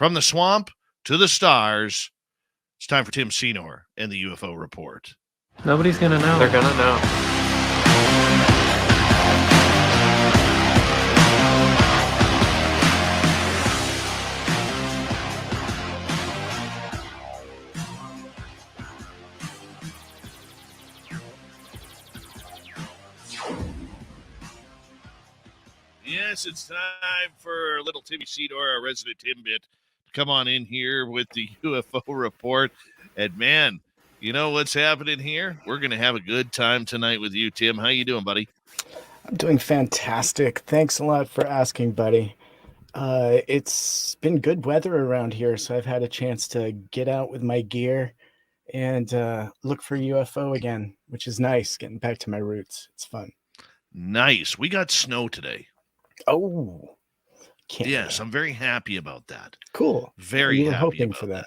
From the swamp to the stars, it's time for Tim Seanor and the UFO Report. Nobody's going to know. They're going to know. Yes, it's time for little Timmy Seanor, our resident Timbit, to come on in here with the UFO Report. And man, you know what's happening here? We're going to have a good time tonight with you, Tim. How you doing, buddy? I'm doing fantastic. Thanks a lot for asking, buddy. It's been good weather around here, so I've had a chance to get out with my gear and look for UFO again, which is nice, getting back to my roots. It's fun. Nice. We got snow today. Oh, yes, I'm very happy about that. Cool. Very you were happy hoping about for that.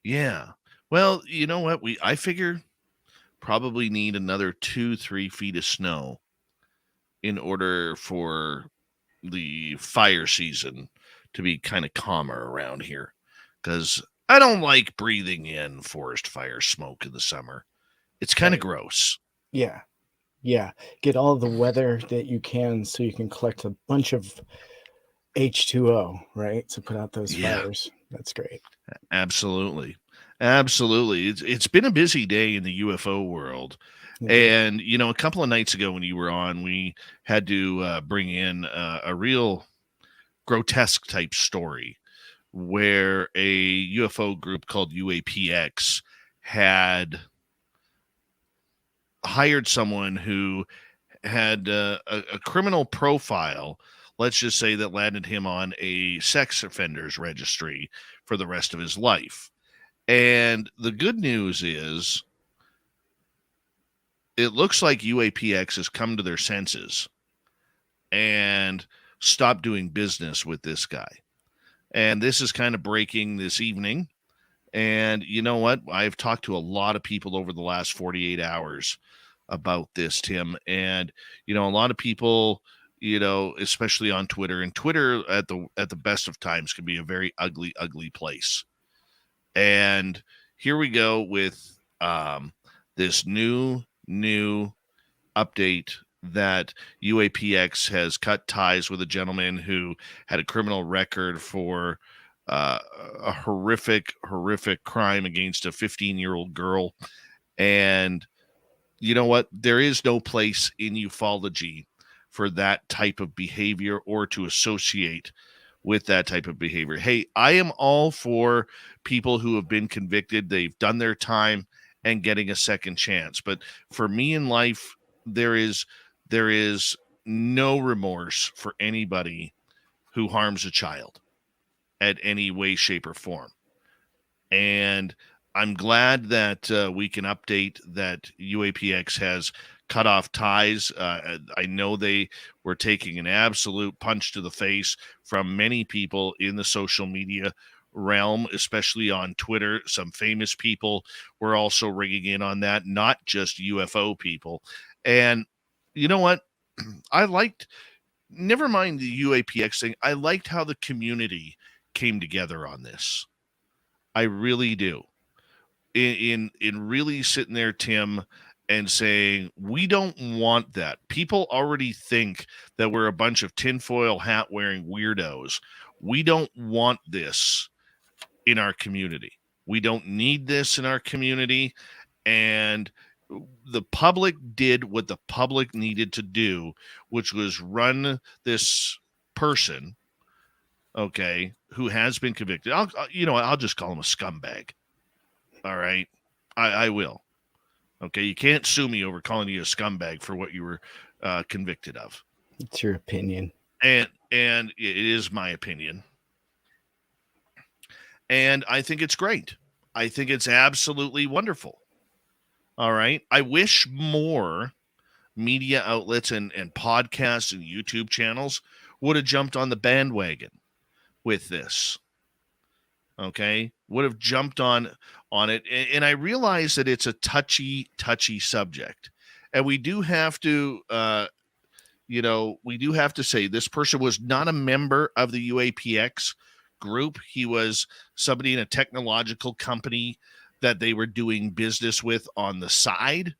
Yeah. Well, you know what? I figure probably need another 2-3 feet of snow in order for the fire season to be kind of calmer around here, because I don't like breathing in forest fire smoke in the summer. It's kind of gross. Yeah. Get all the weather that you can so you can collect a bunch of H2O, right? To put out those fires. That's great. Absolutely. It's been a busy day in the UFO world. And, you know, a couple of nights ago when you were on, we had to bring in a real grotesque type story where a UFO group called UAPx had hired someone who had a criminal profile, let's just say, that landed him on a sex offenders registry for the rest of his life. And the good news is it looks like UAPx has come to their senses and stopped doing business with this guy. And this is kind of breaking this evening. And you know what? I've talked to a lot of people over the last 48 hours about this, Tim. And, you know, a lot of people, you know, especially on Twitter, and Twitter at the best of times can be a very ugly, ugly place. And here we go with this new update that UAPx has cut ties with a gentleman who had a criminal record for a horrific crime against a 15-year-old girl. And you know what? There is no place in ufology for that type of behavior or to associate with that type of behavior. Hey, I am all for people who have been convicted. They've done their time and getting a second chance. But for me in life, there is no remorse for anybody who harms a child at any way, shape, or form. And I'm glad that we can update that UAPx has cut off ties. I know they were taking an absolute punch to the face from many people in the social media realm, especially on Twitter. Some famous people were also ringing in on that, not just UFO people. And you know what? Never mind the UAPx thing, I liked how the community came together on this. I really do. In really sitting there, Tim, and saying, we don't want that. People already think that we're a bunch of tinfoil hat wearing weirdos. We don't want this in our community. We don't need this in our community. And the public did what the public needed to do, which was run this person, okay, who has been convicted. I'll just call him a scumbag. All right. I will. Okay. You can't sue me over calling you a scumbag for what you were convicted of. It's your opinion. And it is my opinion. And I think it's great. I think it's absolutely wonderful. All right. I wish more media outlets and podcasts and YouTube channels would have jumped on the bandwagon with this. Okay. Would have jumped on it. And I realize that it's a touchy subject. And we do have to, say this person was not a member of the UAPx group. He was somebody in a technological company that they were doing business with on the side.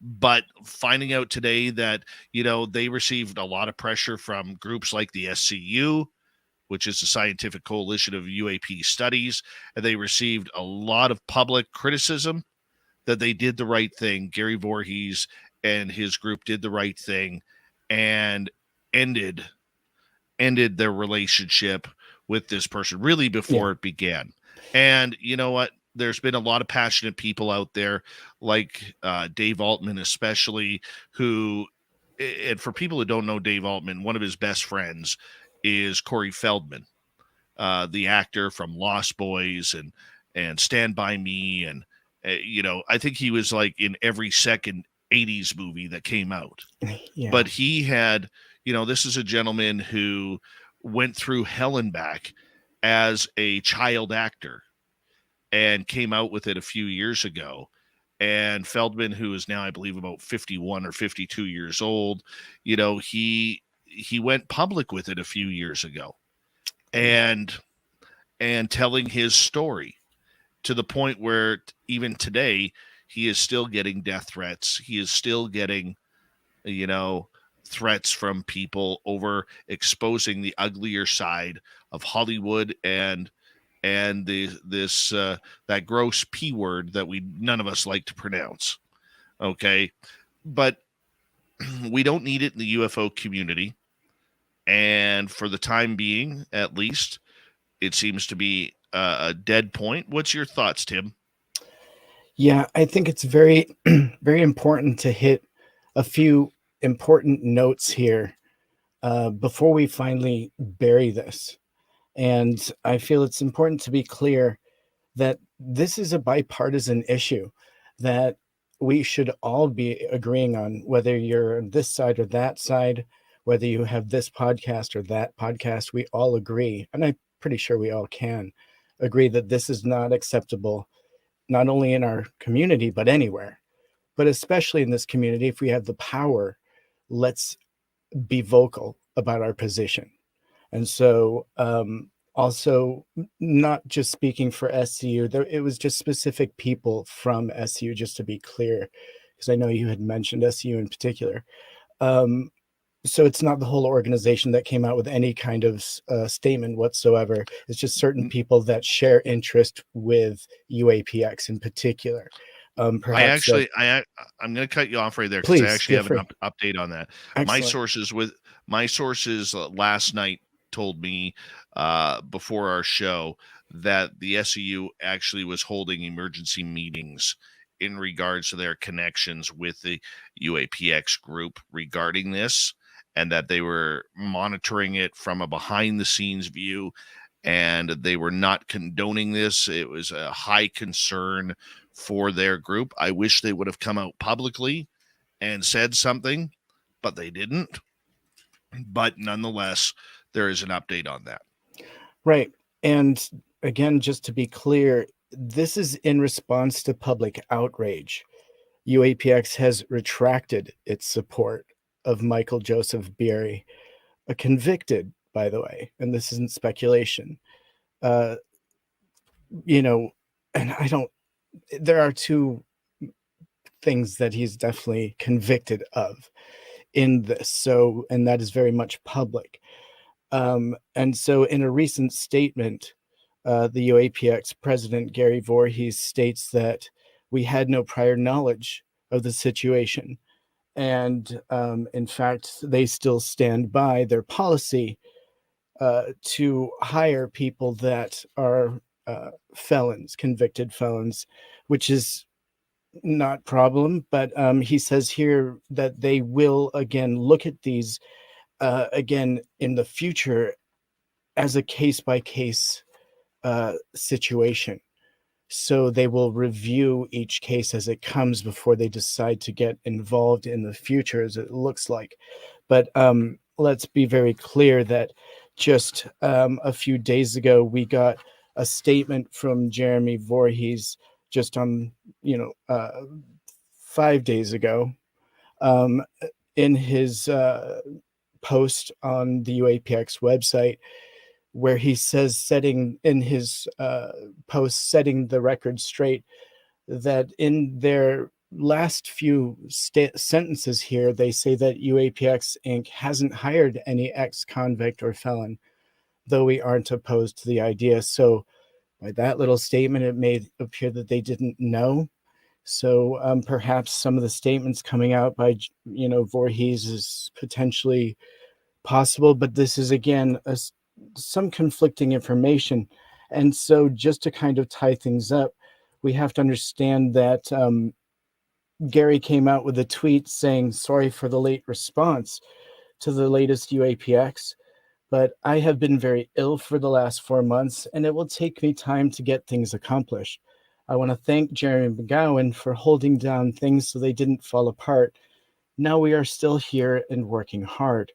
But finding out today that, they received a lot of pressure from groups like the SCU, which is the Scientific Coalition of UAP Studies, and they received a lot of public criticism that they did the right thing. Gary Voorhees and his group did the right thing and ended their relationship with this person really before it began. And you know what? There's been a lot of passionate people out there, like Dave Altman, especially, who, and for people who don't know Dave Altman, one of his best friends is Corey Feldman, the actor from Lost Boys and Stand By Me. And, I think he was like in every second 80s movie that came out. Yeah. But he had, this is a gentleman who went through hell and back as a child actor and came out with it a few years ago. And Feldman, who is now, I believe, about 51 or 52 years old, he went public with it a few years ago and telling his story to the point where even today he is still getting death threats. He is still getting, threats from people over exposing the uglier side of Hollywood and that gross P word that none of us like to pronounce. Okay. But we don't need it in the UFO community. And for the time being, at least, it seems to be a dead point. What's your thoughts, Tim? Yeah, I think it's very, very important to hit a few important notes here before we finally bury this. And I feel it's important to be clear that this is a bipartisan issue that we should all be agreeing on, whether you're on this side or that side, whether you have this podcast or that podcast. We all agree, and I'm pretty sure we all can agree, that this is not acceptable, not only in our community, but anywhere. But especially in this community, if we have the power, let's be vocal about our position. And so also, not just speaking for SCU, it was just specific people from SCU, just to be clear, because I know you had mentioned SCU in particular. So it's not the whole organization that came out with any kind of statement whatsoever. It's just certain people that share interest with UAPx in particular. Perhaps I'm going to cut you off right there because I actually have an update on that. Excellent. My sources last night told me before our show that the SEU actually was holding emergency meetings in regards to their connections with the UAPx group regarding this, and that they were monitoring it from a behind the scenes view, and they were not condoning this. It was a high concern for their group. I wish they would have come out publicly and said something, but they didn't. But nonetheless, there is an update on that. Right. And again, just to be clear, this is in response to public outrage. UAPx has retracted its support of Michael Joseph Beery, a convicted, by the way, and this isn't speculation. And there are two things that he's definitely convicted of in this. So, and that is very much public. And so in a recent statement, the UAPx president, Gary Voorhees, states that we had no prior knowledge of the situation. And in fact, they still stand by their policy to hire people that are felons, convicted felons, which is not problem. But he says here that they will again look at these again in the future as a case-by-case situation. So they will review each case as it comes before they decide to get involved in the future, as it looks like. But let's be very clear that just a few days ago, we got a statement from Jeremy Voorhees just on, 5 days ago in his post on the UAPx website, where he says, setting in his post, setting the record straight, that in their last few sentences here, they say that UAPx Inc. hasn't hired any ex-convict or felon, though we aren't opposed to the idea. So by that little statement, it made appear that they didn't know. So perhaps some of the statements coming out by, Voorhees is potentially possible, but this is, again, some conflicting information. And so just to kind of tie things up, we have to understand that Gary came out with a tweet saying, sorry for the late response to the latest UAPx, but I have been very ill for the last 4 months, and it will take me time to get things accomplished. I want to thank Jeremy McGowan for holding down things so they didn't fall apart. Now we are still here and working hard.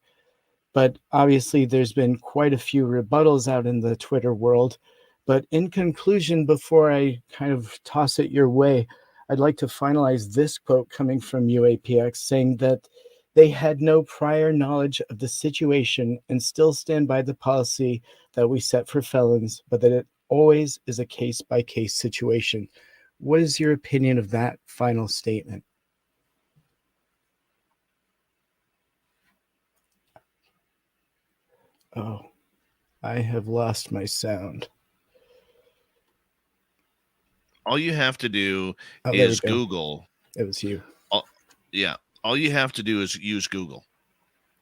But obviously, there's been quite a few rebuttals out in the Twitter world. But in conclusion, before I kind of toss it your way, I'd like to finalize this quote coming from UAPx, saying that they had no prior knowledge of the situation and still stand by the policy that we set for felons, but that it always is a case-by-case situation. What is your opinion of that final statement? Oh, I have lost my sound. All you have to do there is we go. Google. It was you. Yeah. All you have to do is use Google.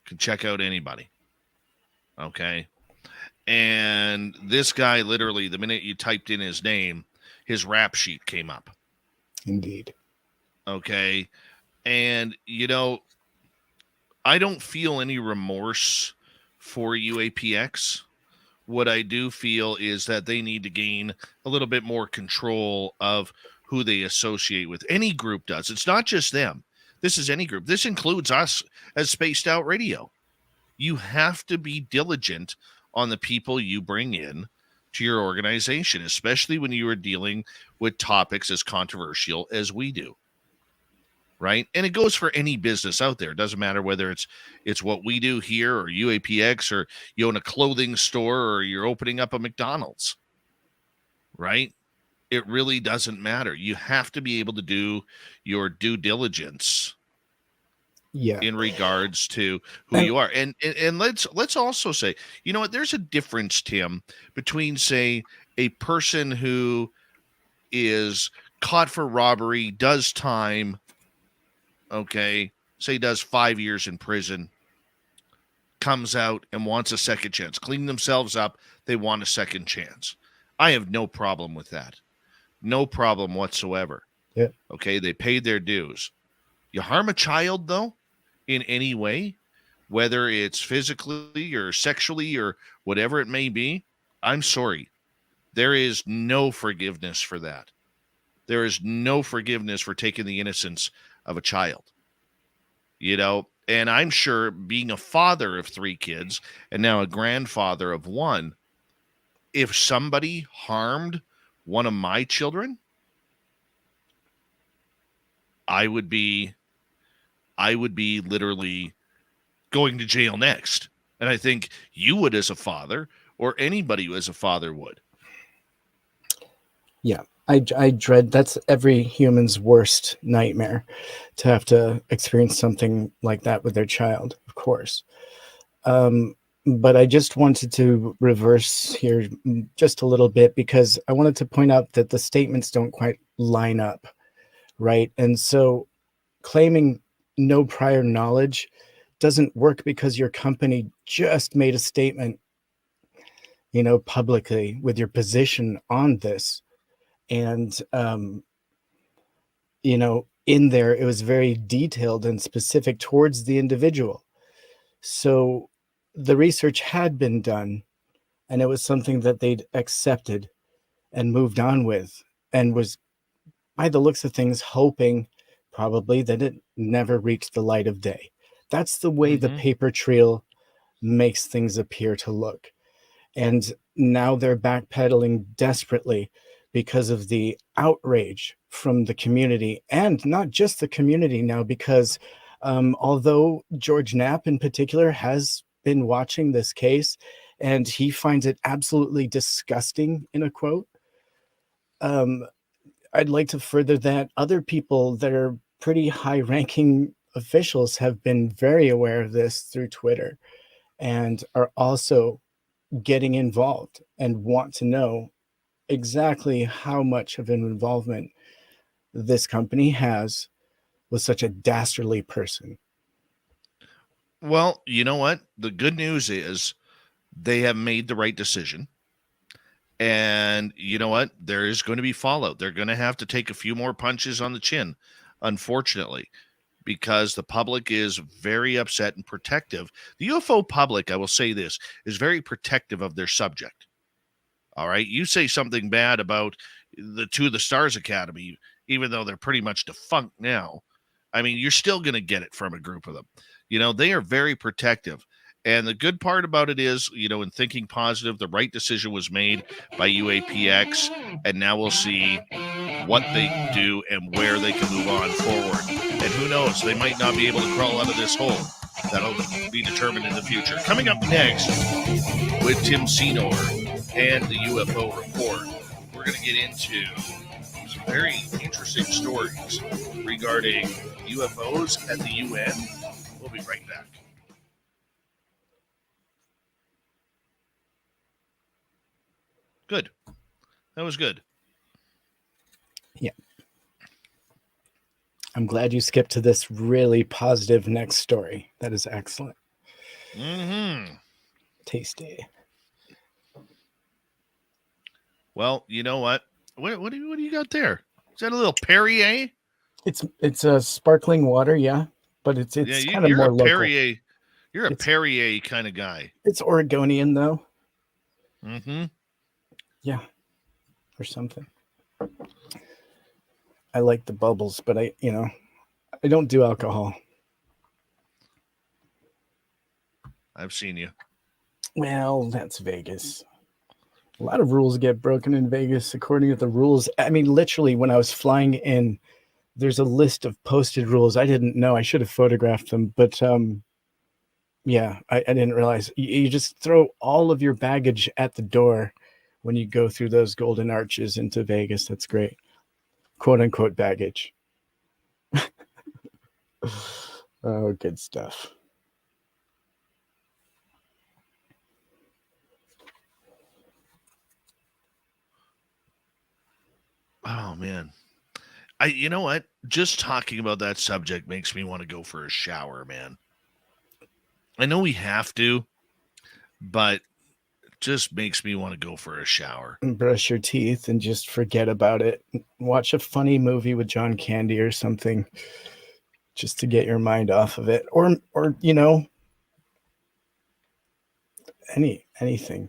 You can check out anybody. Okay. And this guy, literally, the minute you typed in his name, his rap sheet came up. Indeed. Okay. And, I don't feel any remorse for UAPx. What I do feel is that they need to gain a little bit more control of who they associate with. Any group does. It's not just them. This is any group. This includes us as Spaced Out Radio. You have to be diligent on the people you bring in to your organization, especially when you are dealing with topics as controversial as we do. Right? And it goes for any business out there. It doesn't matter whether it's what we do here or UAPx, or you own a clothing store, or you're opening up a McDonald's. Right? It really doesn't matter. You have to be able to do your due diligence in regards to who you are. And let's also say, you know what, there's a difference, Tim, between, say, a person who is caught for robbery, does time, okay, say does 5 years in prison, comes out and wants a second chance, clean themselves up, they want a second chance. I have no problem with that. No problem whatsoever. Yeah. Okay, they paid their dues. You harm a child, though, in any way, whether it's physically or sexually or whatever it may be, I'm sorry. There is no forgiveness for that. There is no forgiveness for taking the innocence of a child. And I'm sure, being a father of 3 kids and now a grandfather of 1, if somebody harmed one of my children, I would be literally going to jail next. And I think you would as a father, or anybody who as a father would. Yeah, I dread, that's every human's worst nightmare, to have to experience something like that with their child, of course. But I just wanted to reverse here just a little bit, because I wanted to point out that the statements don't quite line up, right? And so claiming no prior knowledge doesn't work, because your company just made a statement, publicly with your position on this. And, in there, it was very detailed and specific towards the individual. So the research had been done, and it was something that they'd accepted and moved on with, and was, by the looks of things, hoping probably that it never reached the light of day. That's the way the paper trail makes things appear to look. And now they're backpedaling desperately because of the outrage from the community, and not just the community now, because although George Knapp in particular has been watching this case, and he finds it absolutely disgusting, in a quote. I'd like to further that other people that are pretty high-ranking officials have been very aware of this through Twitter and are also getting involved and want to know exactly how much of an involvement this company has with such a dastardly person. Well, you know what? The good news is they have made the right decision. And you know what? There is going to be fallout. They're going to have to take a few more punches on the chin, unfortunately, because the public is very upset and protective. The UFO public, I will say this, is very protective of their subject. All right. You say something bad about the Stars Academy, even though they're pretty much defunct now. I mean, you're still going to get it from a group of them. You know, they are very protective. And the good part about it is, you know, in thinking positive, the right decision was made by UAPx. And now we'll see what they do and where they can move on forward. And who knows, they might not be able to crawl out of this hole. That'll be determined in the future. Coming up next with Tim Seanor and the UFO Report, we're going to get into some very interesting stories regarding UFOs at the UN. We'll be right back. Good. That was good. Yeah. I'm glad you skipped to this really positive next story. That is excellent. Mm-hmm. Tasty. Well, you know what? What do you got there? Is that a little Perrier? It's a sparkling water, yeah, but it's kind of more local. Perrier. You're a Perrier kind of guy. It's Oregonian though. Mm-hmm. Yeah, or something. I like the bubbles, but I don't do alcohol. I've seen you. Well, that's Vegas. A lot of rules get broken in Vegas according to the rules. I mean, literally, when I was flying in, there's a list of posted rules. I didn't know. I should have photographed them, but yeah, I didn't realize. You just throw all of your baggage at the door when you go through those golden arches into Vegas. That's great. Quote unquote baggage. Oh, good stuff. Oh man. You know what? Just talking about that subject makes me want to go for a shower, man. I know we have to, but it just makes me want to go for a shower. And brush your teeth and just forget about it. Watch a funny movie with John Candy or something just to get your mind off of it. Or anything.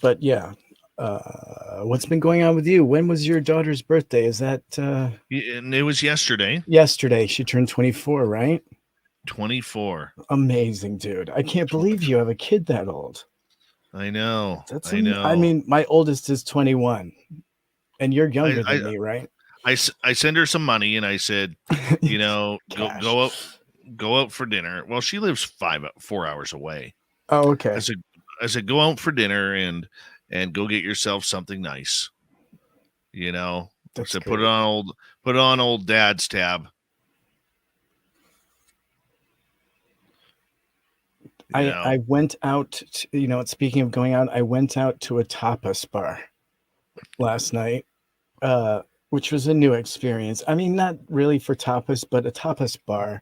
But yeah, what's been going on with you? When was your daughter's birthday? Is that And it was yesterday. Yesterday. She turned 24, right? 24. Amazing, dude. I can't believe you have a kid that old. I know. I know. I mean, my oldest is 21, and you're younger than me, right? I send her some money, and I said, go out for dinner. Well, she lives 4 hours away. Oh, okay. I said, go out for dinner and go get yourself something nice. That's put it on old dad's tab. I went out, speaking of going out, I went out to a tapas bar last night, which was a new experience. I mean, not really for tapas, but a tapas bar.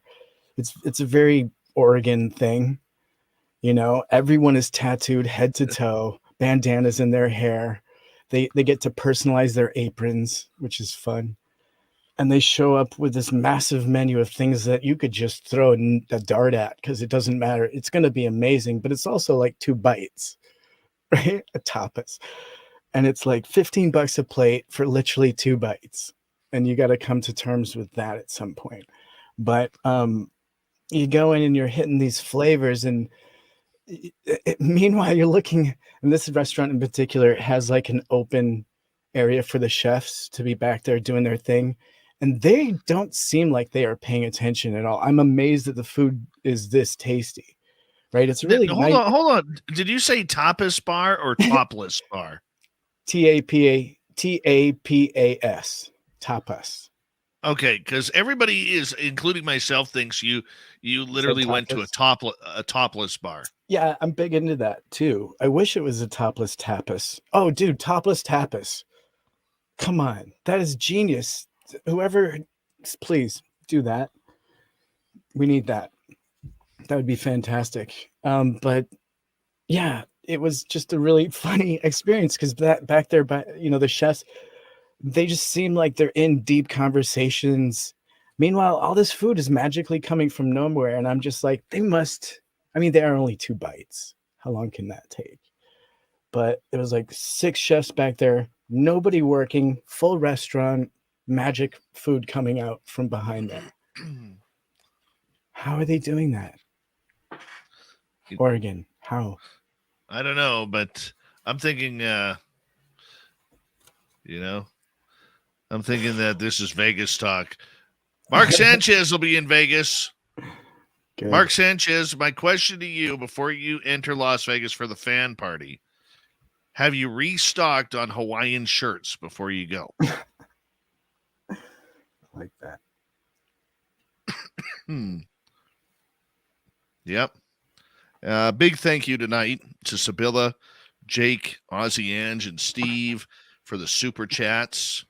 It's a very Oregon thing. Everyone is tattooed head to toe, bandanas in their hair. They get to personalize their aprons, which is fun. And they show up with this massive menu of things that you could just throw a dart at because it doesn't matter. It's going to be amazing, but it's also like 2 bites, right? A tapas. And it's like $15 a plate for literally 2 bites. And you got to come to terms with that at some point. But you go in and you're hitting these flavors, and meanwhile you're looking, and this restaurant in particular has like an open area for the chefs to be back there doing their thing. and they don't seem like they are paying attention at all. I'm amazed that the food is this tasty, right? It's really nice. Hold on. Did you say tapas bar or topless bar? TAPAS, tapas. Okay, because everybody is, including myself, thinks you literally went to a topless bar. Yeah, I'm big into that too. I wish it was a topless tapas. Oh, dude, topless tapas. Come on, that is genius. Whoever, please do that. We need that. That would be fantastic. But yeah, it was just a really funny experience because back there, the chefs, they just seem like they're in deep conversations. Meanwhile, all this food is magically coming from nowhere, and I'm just like, they are only 2 bites. How long can that take? But it was like 6 chefs back there, nobody working, full restaurant, magic food coming out from behind them. How are they doing that? Oregon, how? I don't know, but I'm thinking, I'm thinking that this is Vegas talk. Mark Sanchez will be in Vegas. Good. Mark Sanchez, my question to you before you enter Las Vegas for the fan party, have you restocked on Hawaiian shirts before you go? Like that. Yep. Big thank you tonight to Sibylla, Jake, Ozzy Ange, and Steve for the super chats.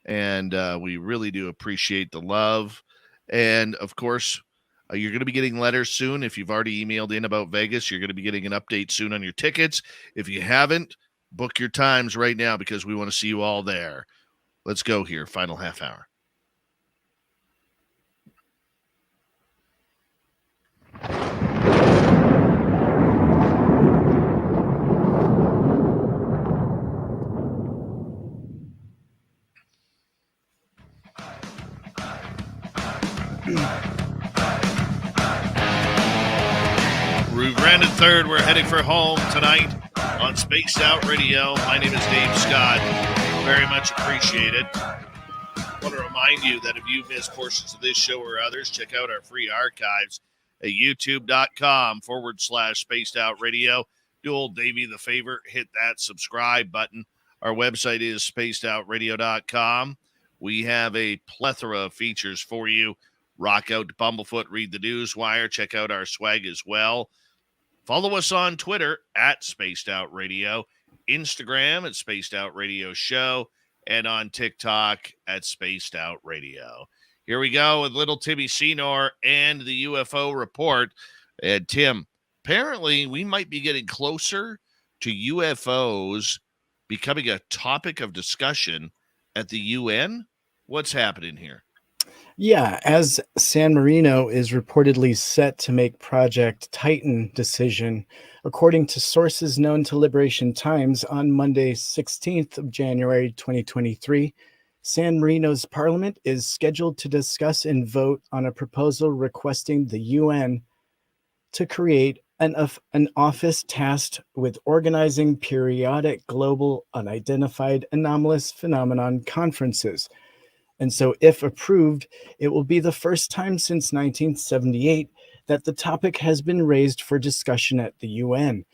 And we really do appreciate the love. And, of course, you're going to be getting letters soon. If you've already emailed in about Vegas, you're going to be getting an update soon on your tickets. If you haven't, book your times right now because we want to see you all there. Let's go here. Final half hour. We've rounded third. We're heading for home tonight on Spaced Out Radio. My name is Dave Scott. Very much appreciate it. I want to remind you that if you missed portions of this show or others, check out our free archives at youtube.com/Spaced Out Radio. Do old Davey the favor, hit that subscribe button. Our website is spacedoutradio.com. We have a plethora of features for you. Rock out to Bumblefoot, read the news wire, check out our swag as well. Follow us on Twitter at Spaced Out Radio, Instagram at Spaced Out Radio Show, and on TikTok at Spaced Out Radio. Here we go with little Timmy Seanor and the UFO Report. And Tim, apparently we might be getting closer to UFOs becoming a topic of discussion at the UN. What's happening here? Yeah, as San Marino is reportedly set to make Project Titan decision, according to sources known to Liberation Times, on Monday, 16th of January, 2023, San Marino's parliament is scheduled to discuss and vote on a proposal requesting the UN to create an office tasked with organizing periodic global unidentified anomalous phenomenon conferences. And so, if approved, it will be the first time since 1978 that the topic has been raised for discussion at the UN.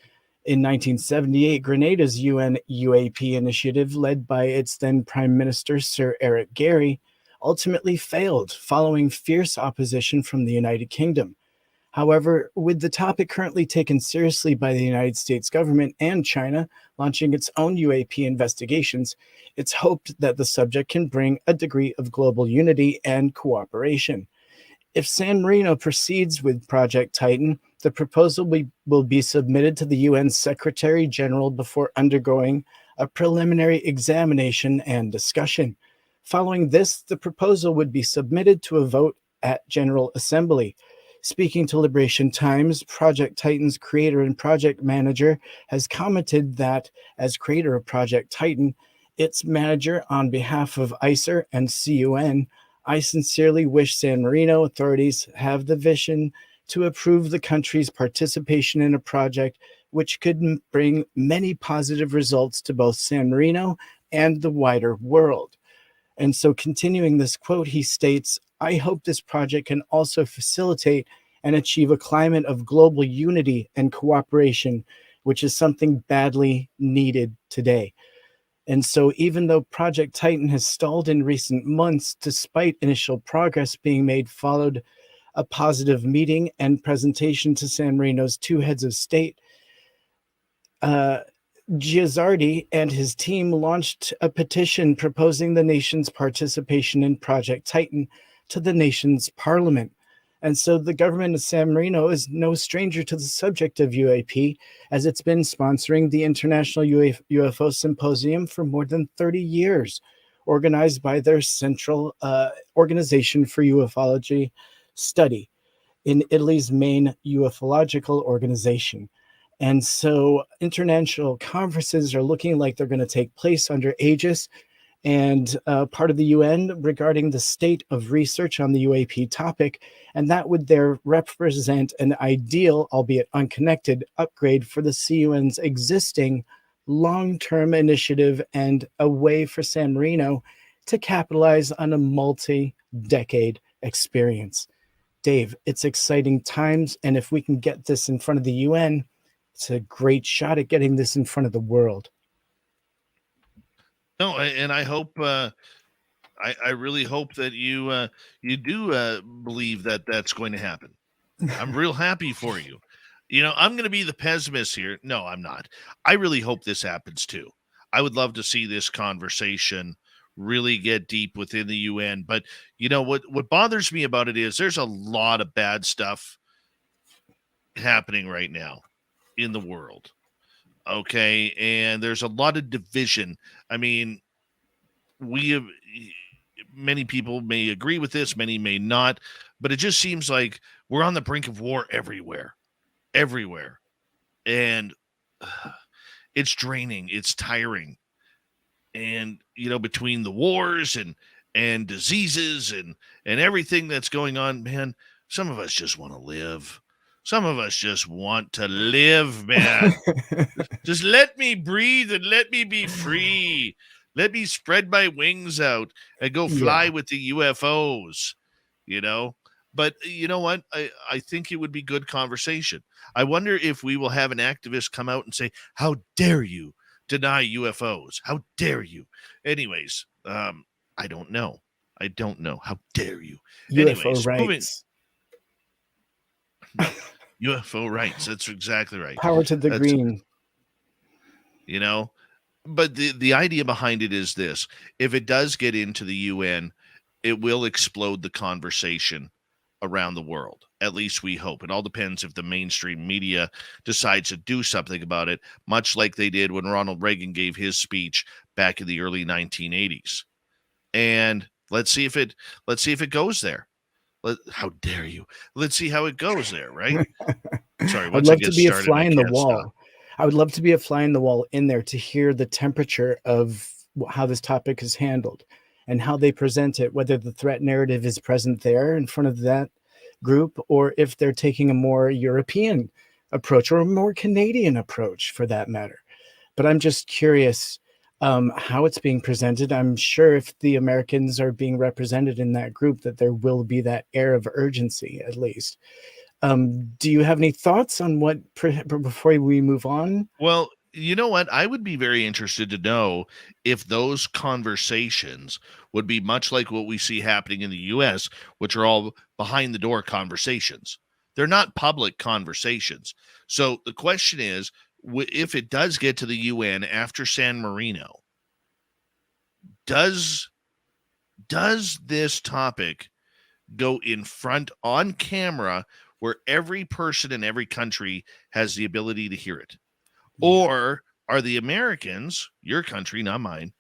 In 1978, Grenada's UN UAP initiative, led by its then Prime Minister Sir Eric Gairy, ultimately failed following fierce opposition from the United Kingdom. However, with the topic currently taken seriously by the United States government and China launching its own UAP investigations, it's hoped that the subject can bring a degree of global unity and cooperation. If San Marino proceeds with Project Titan, the proposal will be submitted to the UN Secretary General before undergoing a preliminary examination and discussion. Following this, the proposal would be submitted to a vote at General Assembly. Speaking to Liberation Times, Project Titan's creator and project manager has commented that, as creator of Project Titan, its manager on behalf of ICER and CUN, I sincerely wish San Marino authorities have the vision to approve the country's participation in a project which could bring many positive results to both San Marino and the wider world. And so, continuing this quote, he states, "I hope this project can also facilitate and achieve a climate of global unity and cooperation, which is something badly needed today." And so, even though Project Titan has stalled in recent months, despite initial progress being made, followed a positive meeting and presentation to San Marino's two heads of state, Giazzardi and his team launched a petition proposing the nation's participation in Project Titan to the nation's parliament. And so the government of San Marino is no stranger to the subject of UAP, as it's been sponsoring the International UFO Symposium for more than 30 years, organized by their central organization for ufology study in Italy's main ufological organization. And so international conferences are looking like they're going to take place under Aegis and part of the UN regarding the state of research on the UAP topic. And that would there represent an ideal, albeit unconnected, upgrade for the CUN's existing long-term initiative and a way for San Marino to capitalize on a multi-decade experience. Dave, it's exciting times. And if we can get this in front of the UN, it's a great shot at getting this in front of the world. No, and I hope I really hope that you do believe that that's going to happen. I'm real happy for you. You know, I'm going to be the pessimist here. No, I'm not. I really hope this happens too. I would love to see this conversation really get deep within the UN. But you know what bothers me about it is there's a lot of bad stuff happening right now in the world. Okay, and there's a lot of division. I mean, we have many people may agree with this, many may not, but it just seems like we're on the brink of war everywhere, everywhere. And it's draining, it's tiring. And you know, between the wars and diseases and everything that's going on, man, some of us just want to live. Some of us just want to live, man. Just let me breathe and let me be free. Let me spread my wings out and go fly Yeah. with the UFOs, you know? But you know what? I think it would be good conversation. I wonder if we will have an activist come out and say, how dare you deny UFOs? How dare you? Anyways, I don't know. I don't know. How dare you? UFO Anyways, moving. rights. No, UFO rights. That's exactly right. Power to the That's, green. you know, but the idea behind it is this: if it does get into the UN, it will explode the conversation around the world. At least we hope. It all depends if the mainstream media decides to do something about it, much like they did when Ronald Reagan gave his speech back in the early 1980s. And let's see if it goes there. How dare you? Let's see how it goes there, right? Sorry, I'd once I love get to be a started, fly I in the can't stop. wall. I would love to be a fly in the wall in there to hear the temperature of how this topic is handled and how they present it, whether the threat narrative is present there in front of that group or if they're taking a more European approach or a more Canadian approach for that matter. But I'm just curious how it's being presented. I'm sure if the Americans are being represented in that group, that there will be that air of urgency at least. Do you have any thoughts on what before we move on? Well, you know what? I would be very interested to know if those conversations would be much like what we see happening in the US, which are all behind the door conversations. They're not public conversations. So the question is, if it does get to the UN after San Marino, does this topic go in front on camera where every person in every country has the ability to hear it? Or are the Americans, your country, not mine,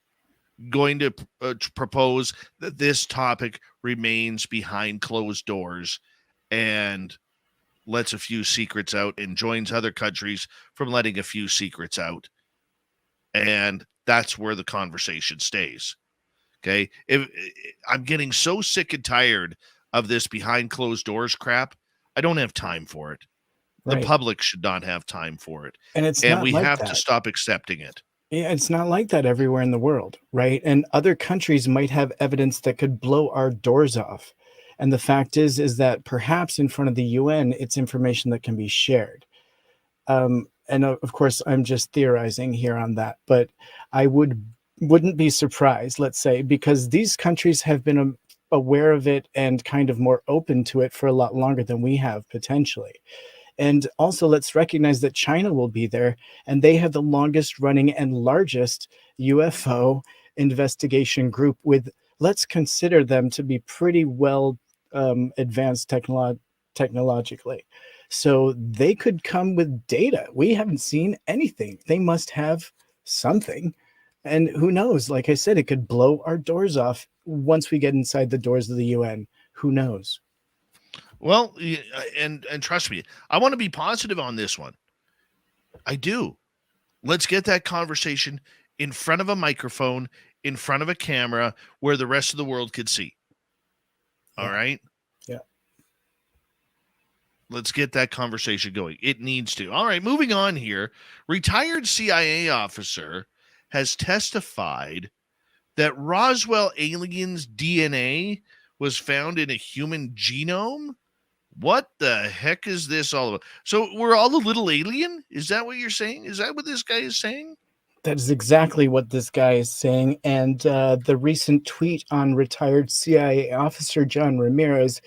going to propose that this topic remains behind closed doors and lets a few secrets out and joins other countries from letting a few secrets out? And that's where the conversation stays. Okay. If I'm getting so sick and tired of this behind closed doors crap, I don't have time for it. The Right. public should not have time for it. And it's And not we like have to that. stop accepting it. Yeah, it's not like that everywhere in the world, right? And other countries might have evidence that could blow our doors off. And the fact is that perhaps in front of the UN, it's information that can be shared. And of course, I'm just theorizing here on that, but I wouldn't be surprised, let's say, because these countries have been aware of it and kind of more open to it for a lot longer than we have potentially. And also, let's recognize that China will be there, and they have the longest running and largest UFO investigation group. With, let's consider them to be pretty well advanced technologically. So they could come with data. We haven't seen anything. They must have something. And who knows? Like I said, it could blow our doors off once we get inside the doors of the UN. Who knows? Well, and trust me, I want to be positive on this one. I do. Let's get that conversation in front of a microphone, in front of a camera, where the rest of the world could see. All right? Yeah. Let's get that conversation going. It needs to. All right, moving on here. Retired CIA officer has testified that Roswell aliens' DNA was found in a human genome. What the heck is this all about? So we're all a little alien? Is that what you're saying? Is that what this guy is saying? That is exactly what this guy is saying. And the recent tweet on retired CIA officer John Ramirez,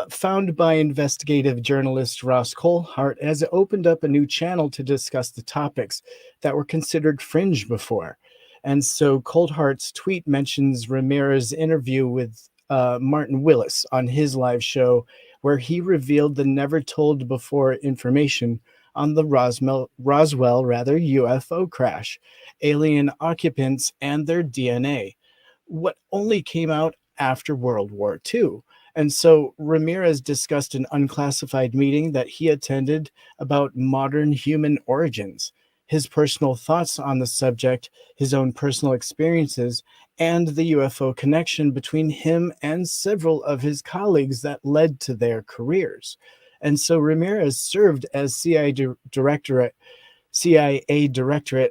found by investigative journalist Ross Coulthart, has opened up a new channel to discuss the topics that were considered fringe before. And so Coulthart's tweet mentions Ramirez's interview with Martin Willis on his live show, where he revealed the never told before information on the Roswell UFO crash, alien occupants, and their DNA, what only came out after World War II. And so Ramirez discussed an unclassified meeting that he attended about modern human origins, his personal thoughts on the subject, his own personal experiences, and the UFO connection between him and several of his colleagues that led to their careers. And so Ramirez served as CIA Directorate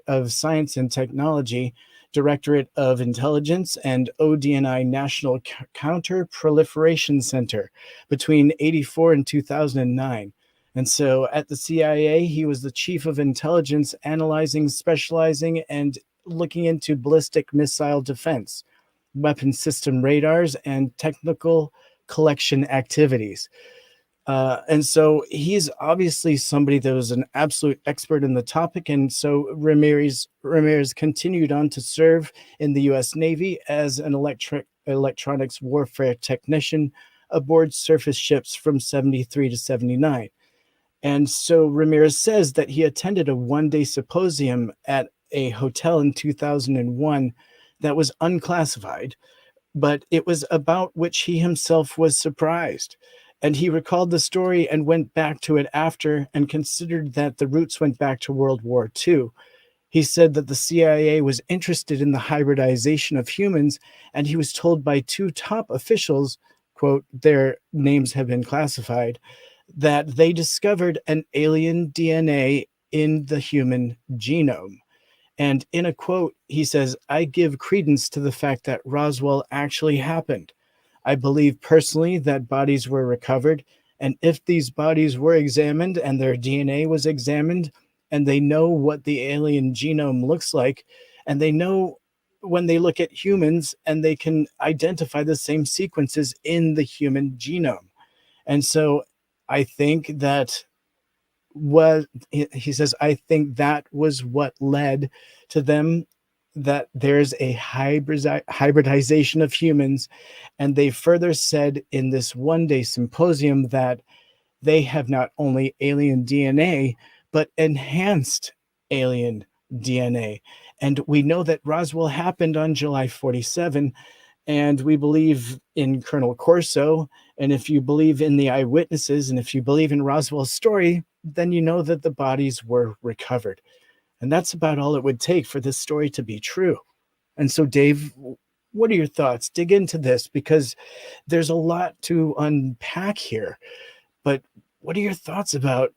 of Science and Technology, Directorate of Intelligence, and ODNI National Counter-Proliferation Center between 84 and 2009. And so at the CIA, he was the chief of intelligence, analyzing, specializing, and looking into ballistic missile defense, weapon system radars, and technical collection activities. And so he's obviously somebody that was an absolute expert in the topic. And so Ramirez continued on to serve in the U.S. Navy as an electronics warfare technician aboard surface ships from 73 to 79. And so Ramirez says that he attended a one-day symposium at a hotel in 2001 that was unclassified, but it was about which he himself was surprised. And he recalled the story and went back to it after, and considered that the roots went back to World War II. He said that the CIA was interested in the hybridization of humans, and he was told by two top officials, quote, their names have been classified, that they discovered an alien DNA in the human genome. And in a quote, he says, "I give credence to the fact that Roswell actually happened. I believe personally that bodies were recovered, and if these bodies were examined and their DNA was examined, and they know what the alien genome looks like, and they know when they look at humans and they can identify the same sequences in the human genome." And so I think that what he says, I think that was what led to them, that there's a hybridization of humans. And they further said in this one-day symposium that they have not only alien DNA, but enhanced alien DNA. And we know that Roswell happened on July 47, and we believe in Colonel Corso. And if you believe in the eyewitnesses, and if you believe in Roswell's story, then you know that the bodies were recovered. And that's about all it would take for this story to be true. And so, Dave, what are your thoughts? Dig into this, because there's a lot to unpack here. But what are your thoughts about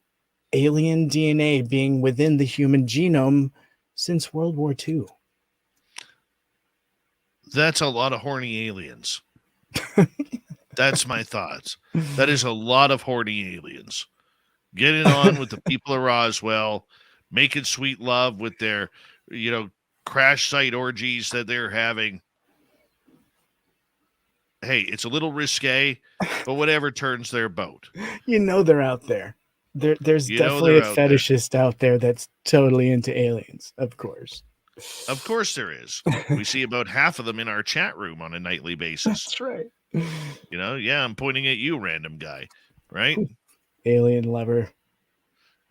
alien DNA being within the human genome since World War II. That's a lot of horny aliens. That's my thoughts. That is a lot of horny aliens. Getting on with the people of Roswell, making sweet love with their, crash site orgies that they're having. Hey, it's a little risque, but whatever turns their boat. They're out there. There's definitely a fetishist out there that's totally into aliens, of course. Of course there is. We see about half of them in our chat room on a nightly basis. That's right. Yeah, I'm pointing at you, random guy, right? Alien lover.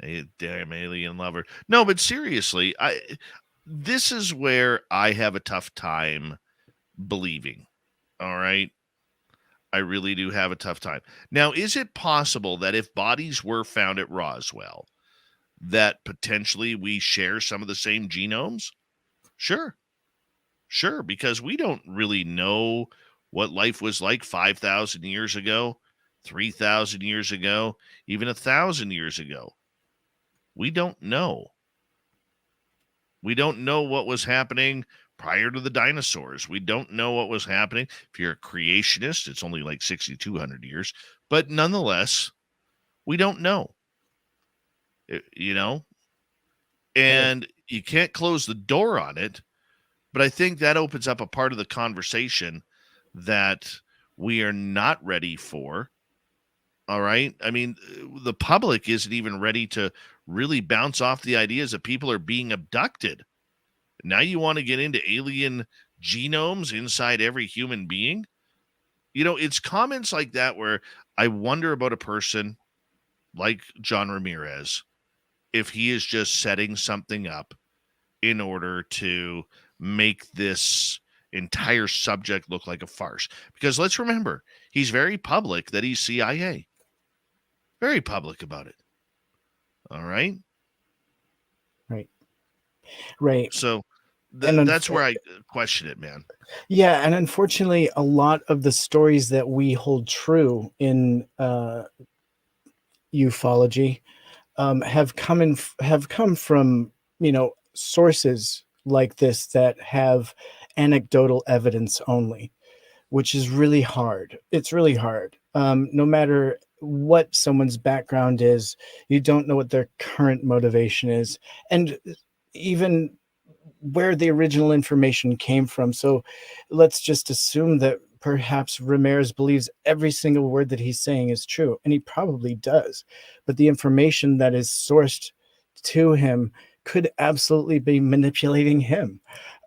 Hey, damn alien lover. No, but seriously, this is where I have a tough time believing. All right? I really do have a tough time. Now, is it possible that if bodies were found at Roswell, that potentially we share some of the same genomes? Sure, because we don't really know what life was like 5,000 years ago, 3,000 years ago, even 1,000 years ago. We don't know. We don't know what was happening prior to the dinosaurs. We don't know what was happening. If you're a creationist, it's only like 6,200 years. But nonetheless, we don't know. And you can't close the door on it. But I think that opens up a part of the conversation that we are not ready for. All right. I mean, the public isn't even ready to really bounce off the ideas that people are being abducted. Now you want to get into alien genomes inside every human being? It's comments like that where I wonder about a person like John Ramirez, if he is just setting something up in order to make this entire subject look like a farce. Because let's remember, he's very public that he's CIA. Very public about it. All right? Right. So that's where I question it, man. Yeah, and unfortunately, a lot of the stories that we hold true in ufology have come from sources like this that have anecdotal evidence only, which is really hard. It's really hard. No matter what someone's background is, you don't know what their current motivation is, and even where the original information came from. So let's just assume that perhaps Ramirez believes every single word that he's saying is true, and he probably does. But the information that is sourced to him could absolutely be manipulating him,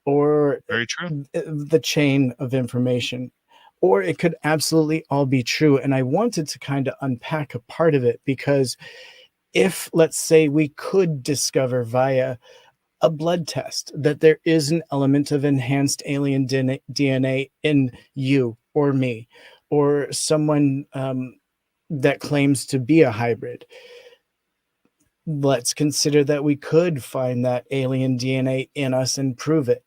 or Very true. The chain of information, or it could absolutely all be true. And I wanted to kind of unpack a part of it, because if, let's say, we could discover via a blood test that there is an element of enhanced alien DNA in you or me, or someone that claims to be a hybrid, let's consider that we could find that alien DNA in us and prove it.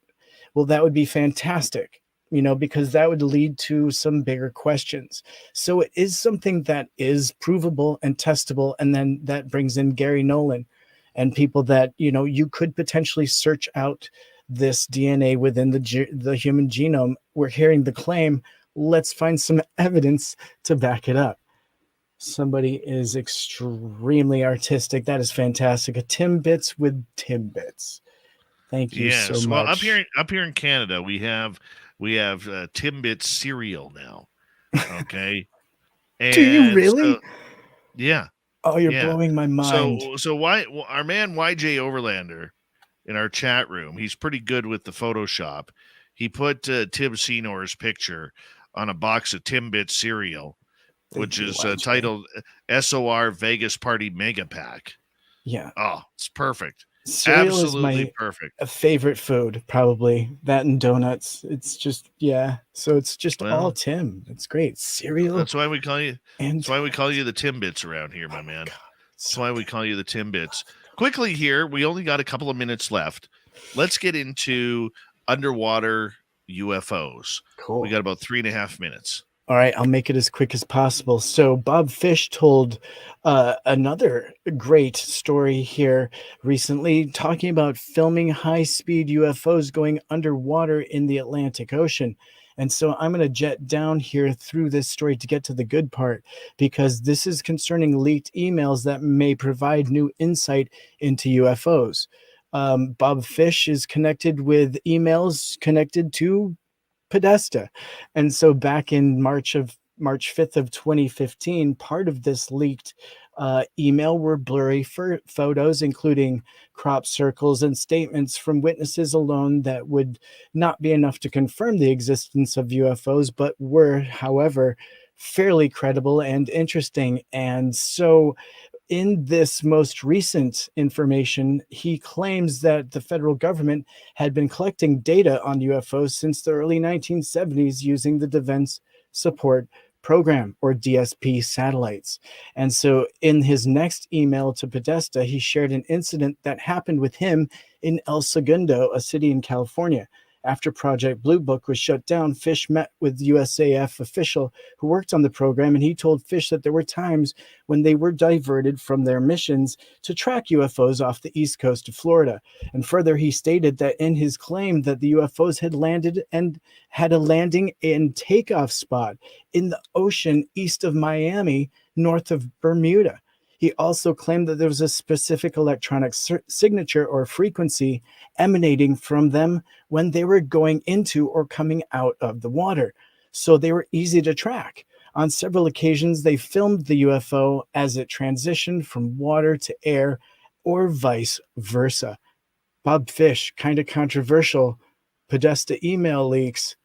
Well, that would be fantastic, because that would lead to some bigger questions. So it is something that is provable and testable. And then that brings in Gary Nolan and people that, you could potentially search out this DNA within the human genome. We're hearing the claim. Let's find some evidence to back it up. Somebody is extremely artistic. That is fantastic. A Timbits with Timbits. Thank you so much. Well, up here in Canada, we have Timbits cereal now. Okay. Do you really? Yeah. Oh, you're blowing my mind. So why our man YJ Overlander in our chat room? He's pretty good with the Photoshop. He put Tim Seanor's picture on a box of Timbits cereal, which is titled SOR Vegas Party Mega Pack. Yeah. Oh, it's perfect. Cereal Absolutely is my perfect. favorite food, probably. That and donuts. It's just, so it's just all Tim. It's great. Cereal. That's why we call you. That's why we call you the Timbits around here, my man. God, that's why we call you the Timbits. Quickly here, we only got a couple of minutes left. Let's get into underwater UFOs. Cool. We got about 3.5 minutes. All right, I'll make it as quick as possible. So, Bob Fish told another great story here recently, talking about filming high speed UFOs going underwater in the Atlantic Ocean. And so, I'm going to jet down here through this story to get to the good part, because this is concerning leaked emails that may provide new insight into UFOs. Bob Fish is connected with emails connected to Podesta. And so back in March 5th of 2015, part of this leaked email were blurry photos, including crop circles and statements from witnesses alone that would not be enough to confirm the existence of UFOs, but were, however, fairly credible and interesting. And so in this most recent information, he claims that the federal government had been collecting data on UFOs since the early 1970s using the Defense Support Program, or DSP, satellites. And so in his next email to Podesta, he shared an incident that happened with him in El Segundo, a city in California. After Project Blue Book was shut down, Fish met with USAF official who worked on the program, and he told Fish that there were times when they were diverted from their missions to track UFOs off the east coast of Florida. And further, he stated that in his claim that the UFOs had landed and had a landing and takeoff spot in the ocean east of Miami, north of Bermuda. He also claimed that there was a specific electronic signature or frequency emanating from them when they were going into or coming out of the water, so they were easy to track. On several occasions, they filmed the UFO as it transitioned from water to air, or vice versa. Bob Fish, kind of controversial. Podesta email leaks.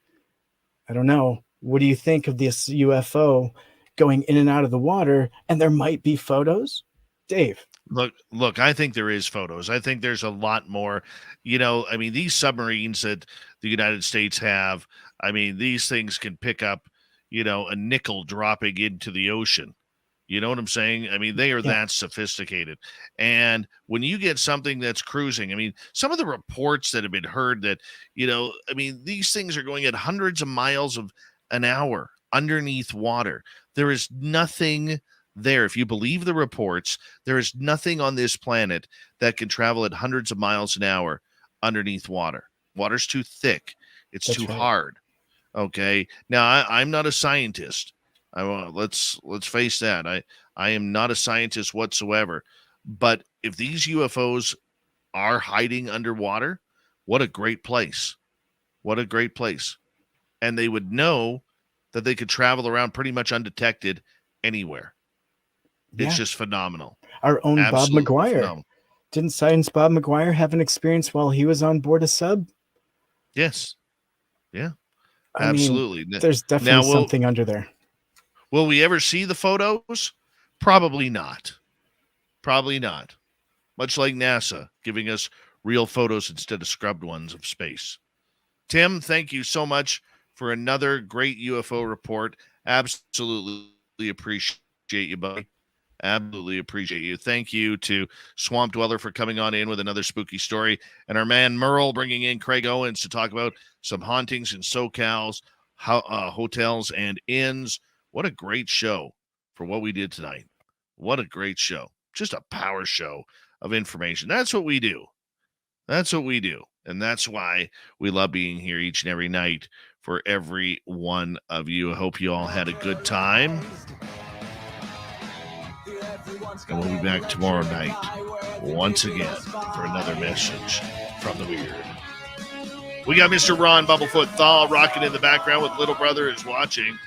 I don't know. What do you think of this UFO going in and out of the water? And there might be photos? Dave. Look, I think there is photos. I think there's a lot more. I mean, these submarines that the United States have, I mean, these things can pick up, a nickel dropping into the ocean. You know what I'm saying? I mean, they are that sophisticated. And when you get something that's cruising, I mean, some of the reports that have been heard that, I mean, these things are going at hundreds of miles of an hour underneath water. There is nothing there. If you believe the reports, there is nothing on this planet that can travel at hundreds of miles an hour underneath water. Water's too thick. It's too hard. Okay. Now, I'm not a scientist. Let's face that. I am not a scientist whatsoever. But if these UFOs are hiding underwater, what a great place. What a great place. And they would know that they could travel around pretty much undetected anywhere. It's just phenomenal. Our own Absolutely Bob McGuire. Phenomenal. Didn't Science Bob McGuire have an experience while he was on board a sub? Yes. Yeah. I Absolutely. mean, there's definitely something under there. Will we ever see the photos? Probably not. Probably not. Much like NASA giving us real photos instead of scrubbed ones of space. Tim, thank you so much for another great UFO report. Absolutely appreciate you, buddy. Absolutely appreciate you. Thank you to Swamp Dweller for coming on in with another spooky story, and our man Merle bringing in Craig Owens to talk about some hauntings in SoCal's hotels and inns. What a great show for what we did tonight. What a great show. Just a power show of information. That's what we do. That's what we do. And that's why we love being here each and every night for every one of you. I hope you all had a good time. And we'll be back tomorrow night once again for another message from the weird. We got Mr. Ron Bumblefoot THAL rocking in the background with Little Brother is watching.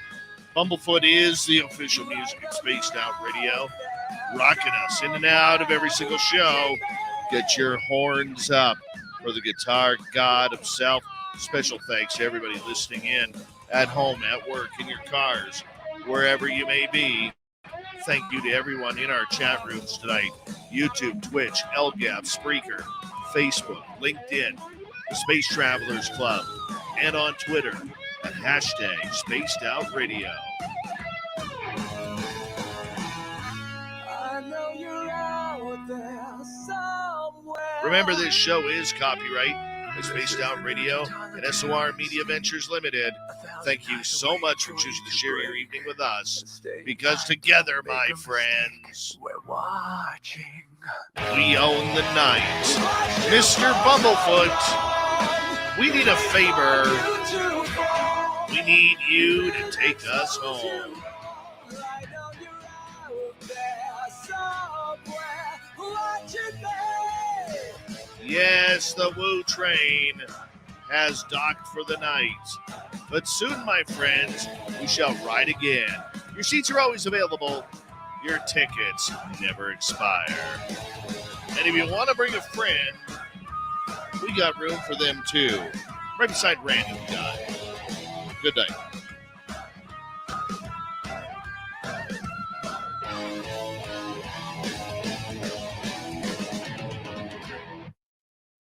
Bumblefoot is the official music at Spaced Out Radio, rocking us in and out of every single show. Get your horns up for the guitar god himself. Special thanks to everybody listening in at home, at work, in your cars, wherever you may be. Thank you to everyone in our chat rooms tonight. YouTube, Twitch, LGAP, Spreaker, Facebook, LinkedIn, the Space Travelers Club, and on Twitter at hashtag Spaced Out Radio. Remember, this show is copyright at Spaced Out Radio and SOR Media Ventures Limited. Thank you so much for choosing to share your evening with us, because together, my friends, we're watching. we own the night. Mr. Bumblefoot, we need a favor. We need you to take us home. Yes, the Woo train has docked for the night. But soon, my friends, we shall ride again. Your seats are always available. Your tickets never expire. And if you want to bring a friend, we got room for them too. Right beside Randy, we got. Good night.